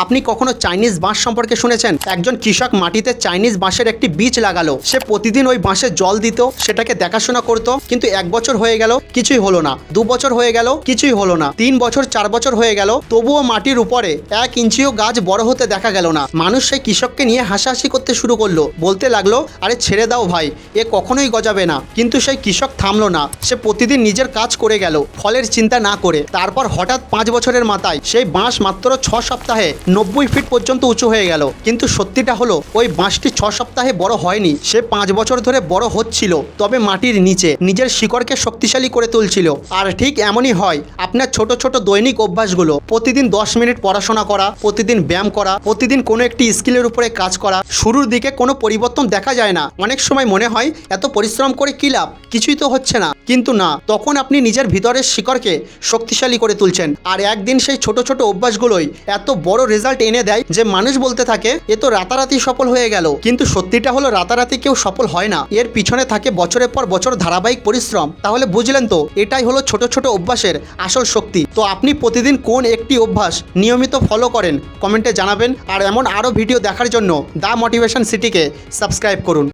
আপনি কখনো চাইনিজ বাঁশ সম্পর্কে শুনেছেন? একজন কৃষক মাটিতে চাইনিজ বাঁশের একটি বীজ লাগালো। সে প্রতিদিন ওই বাঁশে জল দিত, সেটাকে দেখাশোনা করত, কিন্তু 1 বছর হয়ে গেল, কিছুই হলো না। 2 বছর হয়ে গেল, কিছুই হলো না। 3 বছর 4 বছর হয়ে গেল, তবুও মাটির উপরে 1 ইঞ্চিও গাছ বড় হতে দেখা গেল না। মানুষ সেই কৃষককে নিয়ে হাসাহাসি করতে শুরু করলো, বলতে লাগলো, আরে ছেড়ে দাও ভাই, এ কখনোই গজাবে না। কিন্তু সেই কৃষক থামলো না, সে প্রতিদিন নিজের কাজ করে গেল, ফলের চিন্তা না করে। তারপর হঠাৎ 5 বছরের মাথায় সেই বাঁশ মাত্র 6 সপ্তাহে 90 ফিট পর্যন্ত উঁচু হয়ে গেল। কিন্তু সত্যিটা হলো, ওই বাঁশটি 6 সপ্তাহে বড় হয়নি, সে 5 বছর ধরে বড় হচ্ছিল, তবে মাটির নিচে নিজের শিকড়কে শক্তিশালী করে তুলছিল। আর ঠিক এমনই হয় আপনার ছোট ছোট দৈনিক অভ্যাসগুলো। প্রতিদিন 10 মিনিট পড়াশোনা করা, প্রতিদিন ব্যায়াম করা, প্রতিদিন কোনো একটি স্কিলের উপরে কাজ করা। শুরুর দিকে কোনো পরিবর্তন দেখা যায় না, অনেক সময় মনে হয় এত পরিশ্রম করে কী লাভ, কিছুই তো হচ্ছে না। কিন্তু না, তখন আপনি নিজের ভিতরের শিকড়কে শক্তিশালী করে তুলছেন। আর একদিন সেই ছোট ছোট অভ্যাসগুলোই এত বড় রেজাল্ট এনে দেয় যে মানুষ বলতে থাকে, এ তো রাতারাতি সফল হয়ে গেল। কিন্তু সত্যিটা হলো, রাতারাতি কেউ সফল হয় না, এর পিছনে থাকে বছরের পর বছর ধারাবাহিক পরিশ্রম। তাহলে বুঝলেন তো, এটাই হলো ছোট ছোট অভ্যাসের আসল শক্তি। তো আপনি প্রতিদিন কোন একটি অভ্যাস নিয়মিত ফলো করেন, কমেন্টে জানাবেন। আর এমন আরও ভিডিও দেখার জন্য দ্য মোটিভেশন সিটিকে সাবস্ক্রাইব করুন।